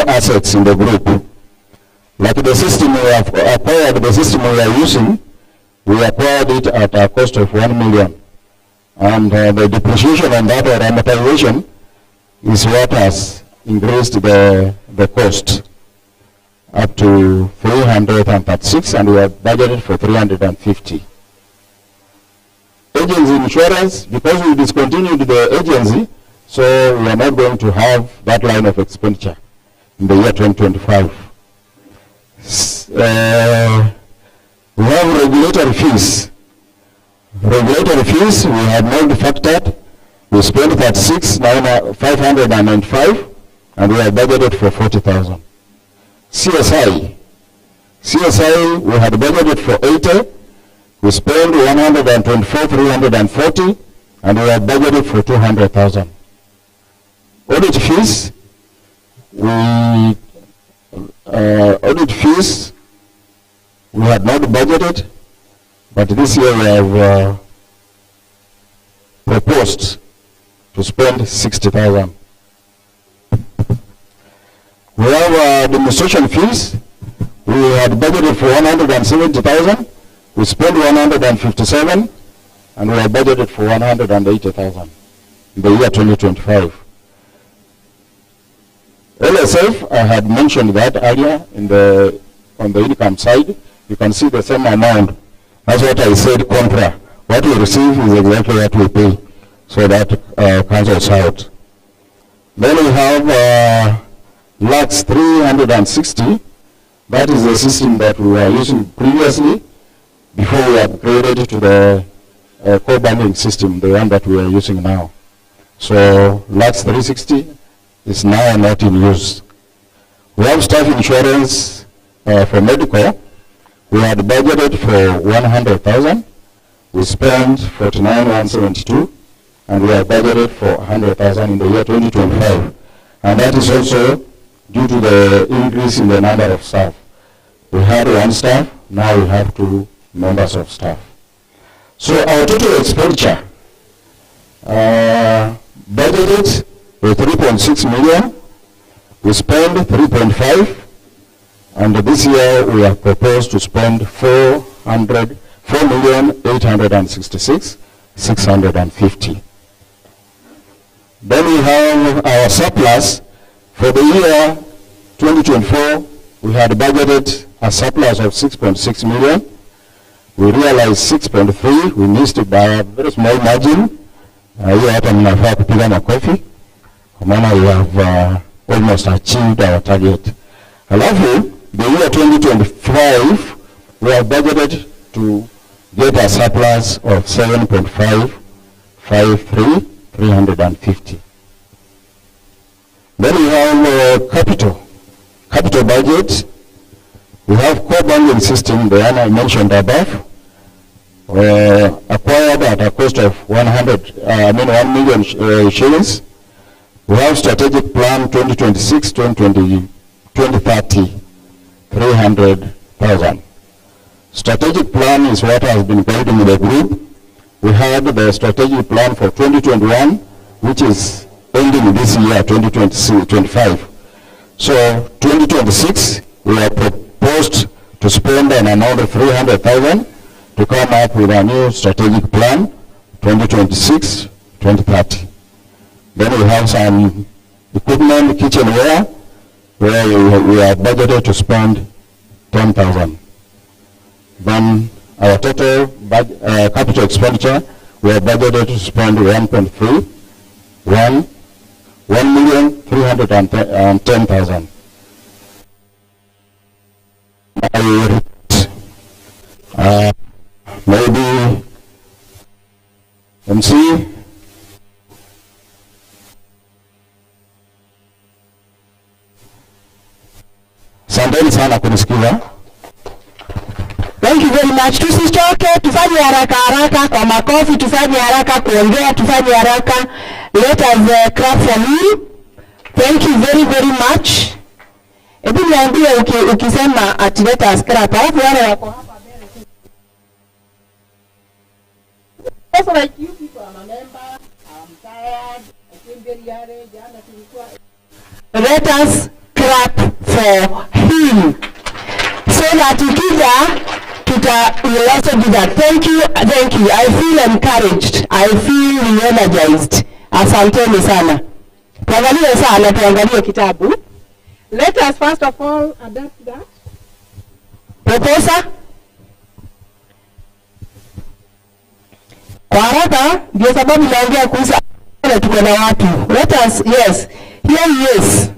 assets in the group. Like the system we have acquired, the system we are using, we acquired it at a cost of 1 million. And the depreciation on that or amortization is what has increased the cost up to 336, and we have budgeted for 350. Agency insurance, because we discontinued the agency, so we are not going to have that line of expenditure in the year 2025. We have regulatory fees. Regulatory fees, we have not factored. We spent 36,595, and we have budgeted for 40,000. CSI, we had budgeted for 80. We spent 124,340, and we have budgeted for 200,000. Audit fees, we had not budgeted, but this year we have proposed to spend 60,000. We have administration fees. We had budgeted for 170,000. We spent 157, and we have budgeted for 180,000 in the year 2025. LSF, I had mentioned that earlier on the income side. You can see the same amount. That's what I said, contra. What we receive is exactly what we pay. So that cancels out. Then we have LAX 360. That is the system that we were using previously before we upgraded to the core banking system, the one that we are using now. So LAX 360 is now not in use. We have staff insurance for medical. We had budgeted for 100,000. We spent 49,172, and we have budgeted for 100,000 in the year 2025. And that is also due to the increase in the number of staff. We had 1 staff, now we have 2 members of staff. So our total expenditure budgeted for 3.6 million. We spent 3.5. And this year we have proposed to spend 4,866,650. Then we have our surplus. For the year 2024, we had budgeted a surplus of 6.6 million. We realized 6.3. We missed it by a very small margin. Hiyo hata mnafaa kupiga makofi. Kwa maana we have almost achieved our target. Alafu, the year 2025, we have budgeted to get a surplus of 7.553,350. Then we have capital budget. We have core banking system, the one I mentioned above, acquired at a cost of 1 million shillings. We have strategic plan 2026-2030. 300,000. Strategic plan is what has been guiding the group. We had the strategic plan for 2021, which is ending this year, 2025. So 2026, we have proposed to spend an amount of 300,000 to come up with a new strategic plan, 2026-2030. Then we have some equipment, kitchenware, where we are budgeted to spend 10,000. Then our total capital expenditure, we are budgeted to spend 1,310,000. Maybe MC. Asanteni sana kunisikiza. Thank you very much. Tusichoke, tufanye haraka kwa makofi, tufanye haraka kuongea, tufanye haraka. Let us clap for me. Thank you very much. Hebu niambie ukisema at let us clap. Alafu wale wako hapa mbele tu. Also like you people, I'm a member, I'm tired, I came very early, jana tulikuwa. Let us clap for him so that we'll also do that. Thank you. I feel encouraged. I feel re-energized. Asanteni sana. Tuangalie kitabu. Let us first of all adapt that. Proposer. Kwa haraka ndio sababu naongea kuhusu tuko na watu. Let us, yes. Here he is.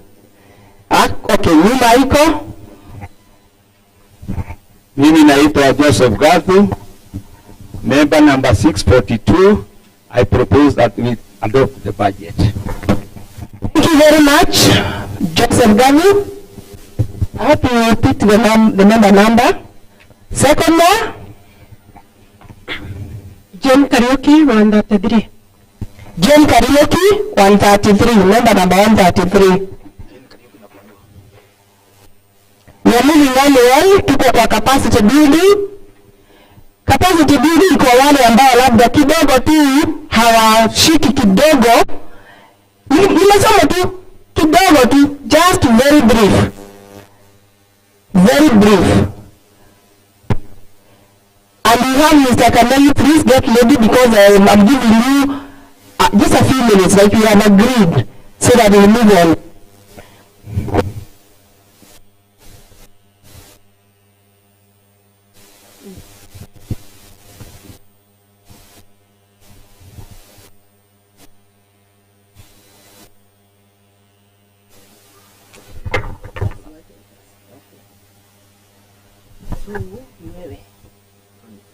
Okay, nyuma iko. Mimi naitwa Joseph Gathu, member number 642. I propose that we adopt the budget. Thank you very much, Joseph Gathu. I hope you repeat the member number. Second one, Jane Kariuki, 133. Jane Kariuki, 133, member number 133. We are moving on, tuko kwa capacity building. Capacity building kwa wale ambao labda kidogo tu hawashiki kidogo. Nimesoma tu kidogo tu, just very brief. Very brief. And we have Mr. Kameli, please get ready because I'm giving you just a few minutes like we have agreed so that we'll move on.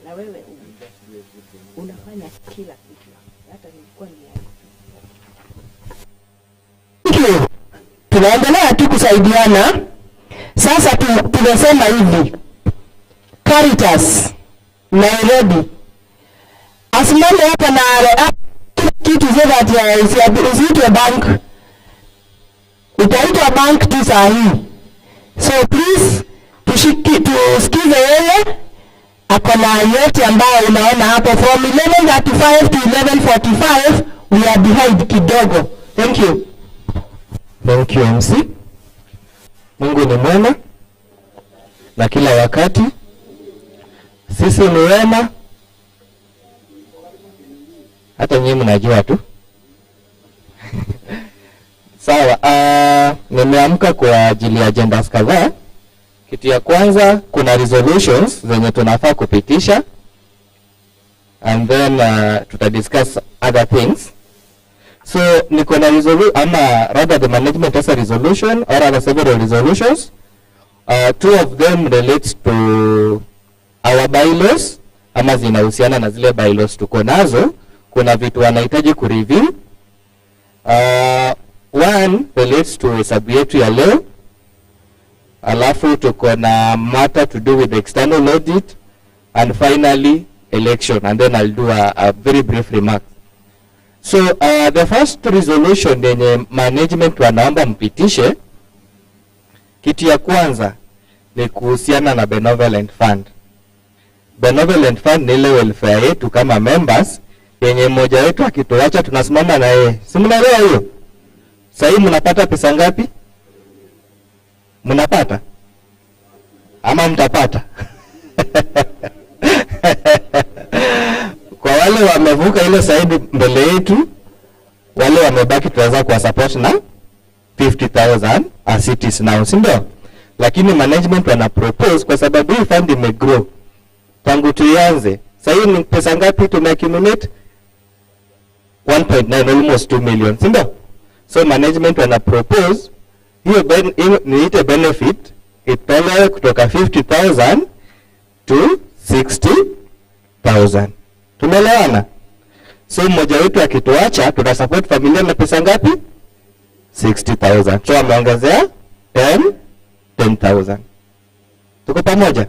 Na wewe unafanya kila kitu. Hata nilikuwa ni tunaendelea tu kusaidiana. Sasa tunasema hivi, Caritas Nairobi asimame hapa na kitu zote usiitwe bank, utaitwa bank tu saa hii. So please tusikize yeye akona yote ambayo unaona hapo from 11:35 to 11:45. We are behind kidogo. Thank you. Thank you MC. Mungu ni mwema na kila wakati. Sisi ni wema. Hata nyinyi mnajua tu. Sawa, nimeamka kwa ajili ya agendas kadhaa. Kitu ya kwanza kuna resolutions zenye tunafaa kupitisha. And then tutadiscuss other things. So niko na rather the management has a resolution or other several resolutions. Two of them relates to our bylaws ama zinahusiana na zile bylaws tuko nazo. Kuna vitu wanahitaji kureview. One relates to hesabu yetu ya leo. Alafu tuko na matter to do with external audit, and finally election, and then I'll do a very brief remark. So the first resolution yenye management wanaomba mpitishe, kitu ya kwanza ni kuhusiana na benevolent fund. Benevolent fund ni ile welfare yetu kama members yenye mmoja wetu akituacha tunasimama na yeye. Si mnaelewa hiyo? Sasa mnapata pesa ngapi? Mnapata? Ama mtapata? Kwa wale wamevuka ile side mbele yetu, wale wamebaki tunaweza kuwa support na 50,000 as it is now, si ndio? Lakini management wana propose kwa sababu hii fund imegrow tangu tuianze. Sasa ni pesa ngapi tumeaccumulate? 1.9, almost 2 million, si ndio? So management wana propose hiyo niite benefit itolewe kutoka 50,000 to 60,000. Tumeelewana? So mmoja wetu akituacha tuna support familia na pesa ngapi? 60,000. So ameongezea 10,000. Tuko pamoja?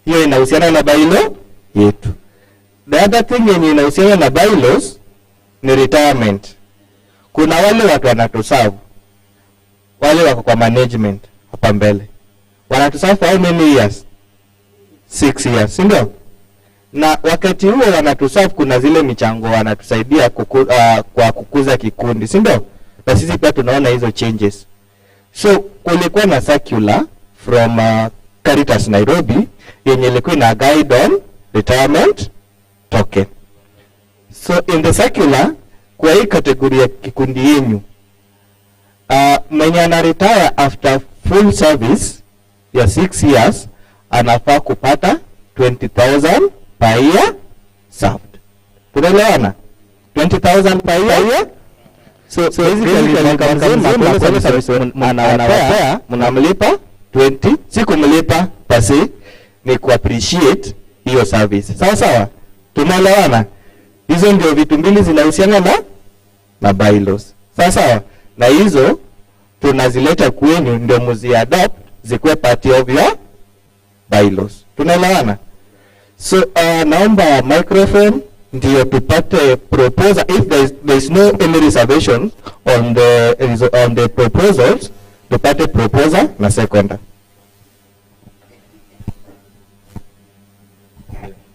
Hiyo inahusiana na bylaw yetu. The other thing yenye inahusiana na bylaws ni retirement. Kuna wale watu wanatuserve, wale wako kwa management hapa mbele, wanatuserve for how many years? 6 years, ndio? Na wakati huo wanatuserve kuna zile michango wanatusaidia kwa kukuza kikundi, si ndio? Na sisi pia tunaona hizo changes. So kulikuwa na circular from Caritas Nairobi yenye ilikuwa ina guide on retirement token. So in the circular, kwa hii kategoria ya kikundi yenyu, mwenye ana retire after full service ya 6 years anafaa kupata 20,000 per year served. Tunaelewana? 20,000 per year. So basically kama service anawapea, mnamlipa 20, si kumlipa pasi, ni ku appreciate hiyo service. Sawa sawa? Tunaelewana? Hizo ndio vitu mbili zinahusiana na bylaws. Sawa sawa? Na hizo tunazileta kwenyu ndio muzi adopt zikuwe part of your bylaws. Tunaelewana? So naomba microphone ndio tupate proposal. If there is no any reservation on the proposals, tupate proposal na seconder.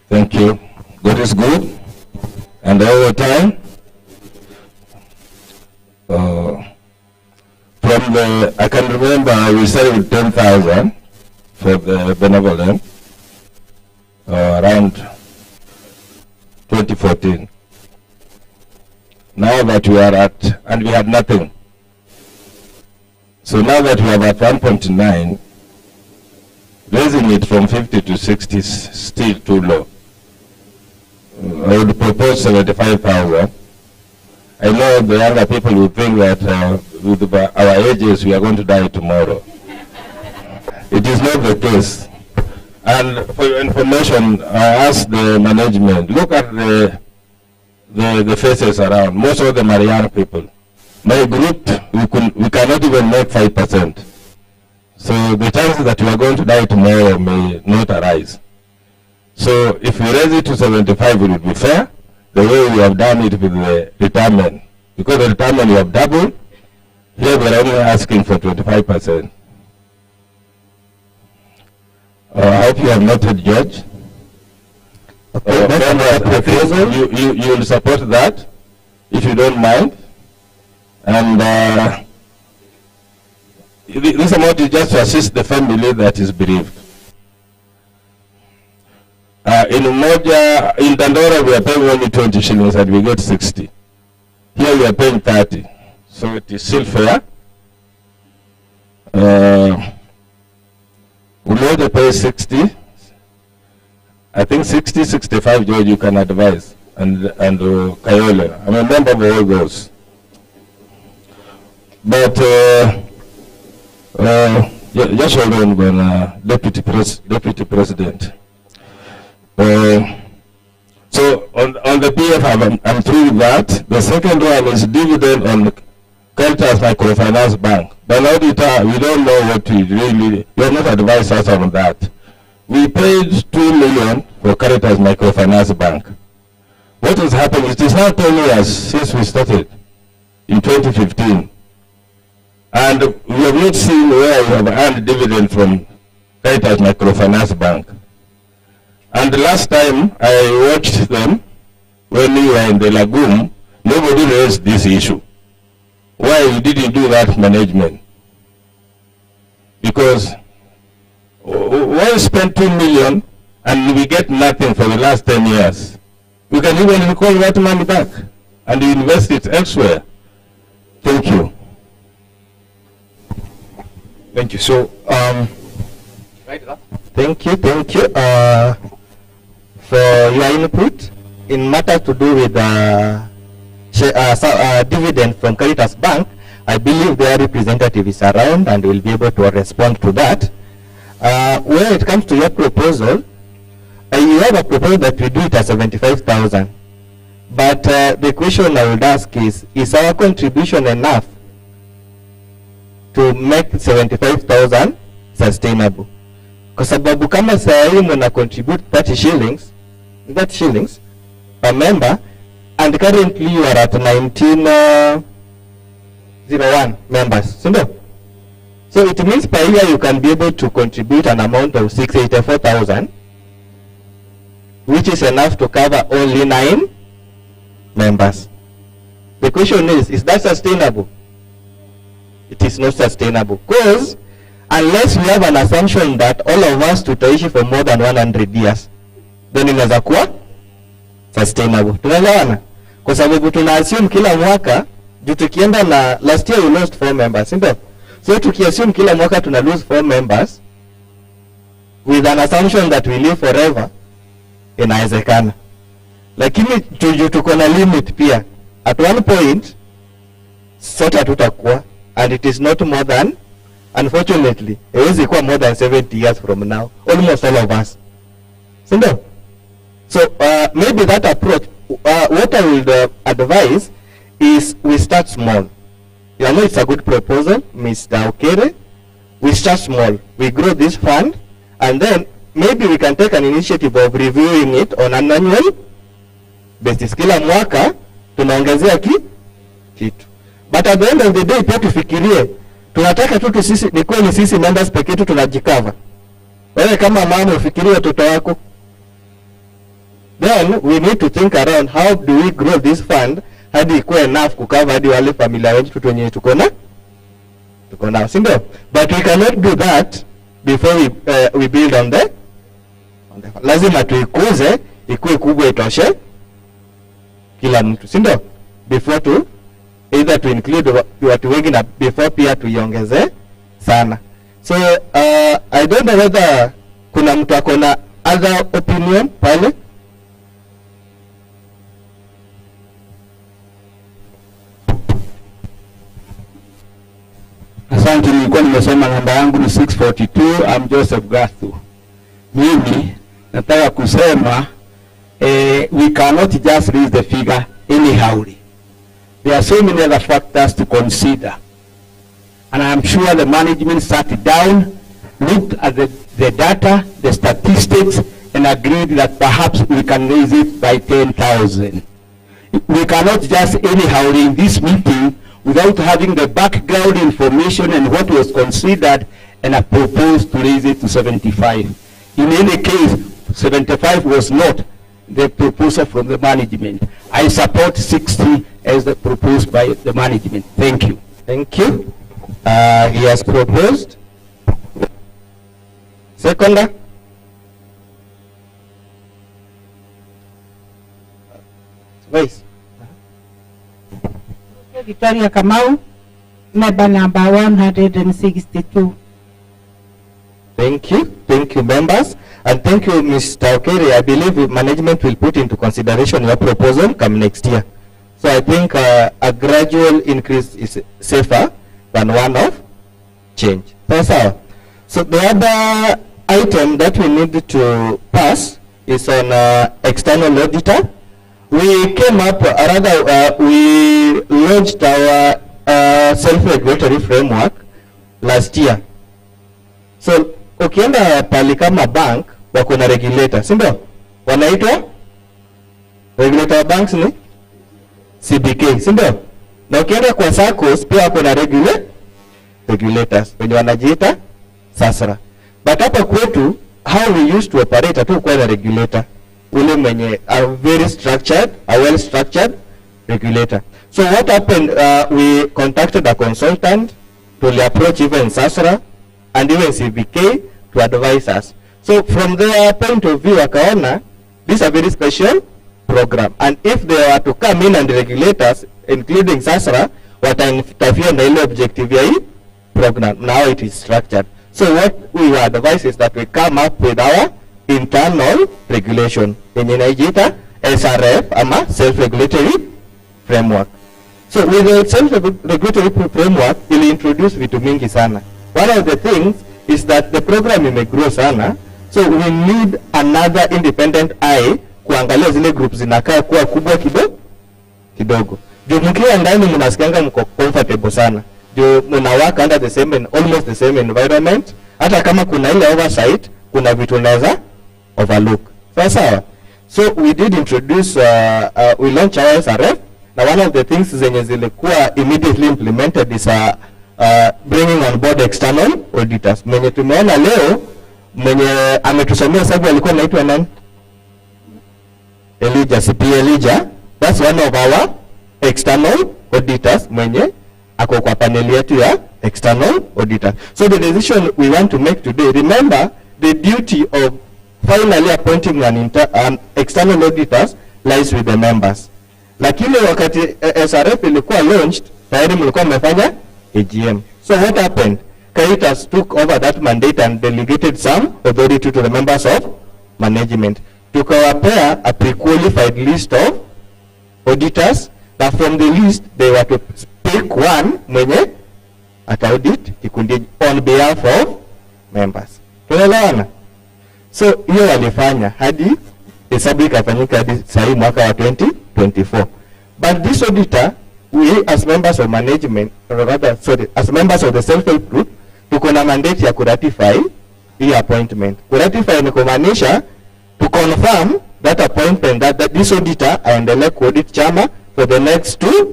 Thank you. God is good. And all the time, I can remember we started with 10,000 for the benevolent around 2014. Now that we are at, and we had nothing. So now that we are at 1.9, raising it from 50 to 60 is still too low. I would propose 75,000. I know the younger people will think that with our ages we are going to die tomorrow. It is not the case. And for your information, I asked the management, look at the faces around. Most of them are young people. My group, we cannot even make 5%. So the chances that we are going to die tomorrow may not arise. So if we raise it to 75, it would be fair, the way we have done it with the retirement. Because the retirement you have doubled, here we are only asking for 25%. I hope you have noted, George. You will support that, if you don't mind. And this amount is just to assist the family that is bereaved. In Dandora we are paying only 20 shillings and we get 60. Here we are paying 30. So it is still fair. Umoja pays 60. I think 60, 65, George, you can advise. And Kayole. I'm a member of all those. But just hold on, when Deputy President. So on the PF, I'm through with that. The second one is dividend on Caritas Microfinance Bank. But auditor, we don't know what we really, you have not advised us on that. We paid 2 million for Caritas Microfinance Bank. What has happened, it is now 10 years since we started in 2015. And we have not seen where we have earned dividend from Caritas Microfinance Bank. And the last time I watched them, when we were in the lagoon, nobody raised this issue. Why you didn't do that management? Because why spend 2 million and we get nothing for the last 10 years? We can even recall that money back and invest it elsewhere. Thank you. Thank you. So, thank you. For your input in matter to do with dividend from Caritas Bank. I believe their representative is around and will be able to respond to that. When it comes to your proposal, you have a proposal that we do it at 75,000. But the question I would ask is our contribution enough to make 75,000 sustainable? Kwa sababu kama saa hii mna contribute 30 shillings per member, and currently you are at 1901 members, so it means per year you can be able to contribute an amount of 684,000, which is enough to cover only 9 members. The question is that sustainable? it is not sustainable, because unless we have an assumption that all of us tutaishi for more than 100 years, then inaweza kuwa sustainable. Tunaelewana? Kwa sababu tuna assume kila mwaka, juu tukienda na last year we lost 4 members, ndio? So tukiassume kila mwaka tuna lose 4 members with an assumption that we live forever, inawezekana. Lakini tuko na limit pia. At one point sote tutakuwa, and it is not more than, unfortunately, haiwezi kuwa more than 70 years from now, almost all of us. Sindio? So maybe that approach, what I would advise is we start small. I know it's a good proposal, Mr. Okere. We start small. We grow this fund, and then maybe we can take an initiative of reviewing it on an annual basis. Kila mwaka tunaongezea kitu. But at the end of the day, pia tufikirie, tunataka tu sisi ni kweli sisi members pekee tu tunajikava. Wewe kama mama ufikirie watoto wako. Then we need to think around how do we grow this fund hadi ikuwe enough kukava hadi wale familia wetu wenye tuko na, si ndio? But we cannot do that before we build on the lazima tuikuze ikuwe kubwa itoshe kila mtu, si ndio? Before to either to include watu wengi na before pia tuiongeze sana. So I don't know whether kuna mtu ako na other opinion pale. Asante, nilikuwa nimesema namba yangu ni 642. I'm Joseph Gathu. Mimi nataka kusema we cannot just raise the figure anyhow. There are so many other factors to consider, and I am sure the management sat down, looked at the data, the statistics, and agreed that perhaps we can raise it by 10,000. We cannot just anyhow in this meeting without having the background information and what was considered, and I proposed to raise it to 75. In any case, 75 was not the proposal from the management. I support 60 as the proposed by the management. Thank you. Thank you. He has proposed. Seconder. Vice. Victoria Kamau, member number 162. Thank you members, and thank you Mr. Okere. I believe management will put into consideration your proposal come next year. So I think a gradual increase is safer than one-off change. So the other item that we need to pass is on external auditor. We came up, we launched our self-regulatory framework last year. So ukienda pali kama bank wako na regulator, si ndio? Wanaitwa regulator banks ni CBK, si ndio? Na ukienda kwa SACCOS pia wako na regulators wenye wanajiita SASRA. But hapa kwetu how we used to operate tu kwa regulator ule mwenye a very structured, a well structured regulator. So what happened, we contacted a consultant to approach even SASRA and even CBK to advise us. So from their point of view, akaona this is a very special program, and if they were to come in and regulate us, including SASRA, watainterfere na ile objective ya hii program. Now it is structured. So what we would advise is that we come up with our internal regulation yenye inajiita SRF ama self-regulatory framework. So with the self-regulatory framework will introduce vitu mingi sana. One of the things is that the program imegrow sana, so we need another independent eye kuangalia zile groups zinakaa kuwa kubwa kidogo. Juu mkiwa ndani mnasikianga mko comfortable sana. Juu mnawaka under the same and almost the same environment. Hata kama kuna ile oversight, kuna vitu unaweza overlook. Sawa. So we did introduce, we launched our SRF. Now one of the things zenye zilikuwa immediately implemented is bringing on board external auditors. Mwenye tumeona leo, mwenye ametusomea sababu alikuwa anaitwa nani? Elijah, CP Elijah. That's one of our external auditors mwenye ako kwa paneli yetu ya external auditor. So the decision we want to make today, remember the duty of finally appointing an external auditors lies with the members. Lakini wakati SRF ilikuwa launched, tayari mlikuwa mmefanya AGM. So what happened? Caritas took over that mandate and delegated some authority to the members of management. Tukawapea a pre-qualified list of auditors, that from the list they were to pick one mwenye ata-audit kikundi on behalf of members. Tunaelewana? So hiyo walifanya hadi hesabu ikafanyika hadi sahi mwaka wa 2024. But this auditor, we as members of management, or rather, sorry, as members of the self-help group, tuko na mandate ya kuratify hii appointment. Kuratify ni kumaanisha to confirm that appointment that this auditor aendelee kuaudit chama for the next 2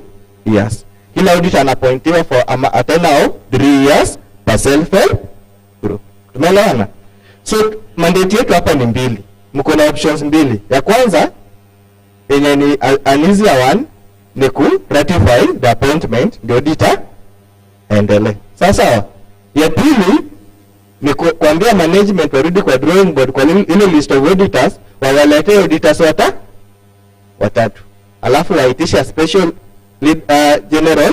years. Kila auditor anapointiwa for a tenure of 3 years per self-help group. Tumeelewana? So mandate yetu hapa ni mbili. Mko na options mbili. Ya kwanza yenye ni an easier one ni ku ratify the appointment the auditor aendelee. Sasa ya pili ni kuambia management warudi kwa drawing board kwa ile list of auditors, wawalete auditors watatu. Alafu waitisha special general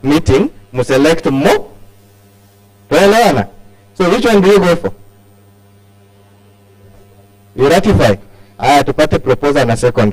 meeting, muselect mo. Tuelewana? So which one do you go for? You ratify. Tupate proposal na second.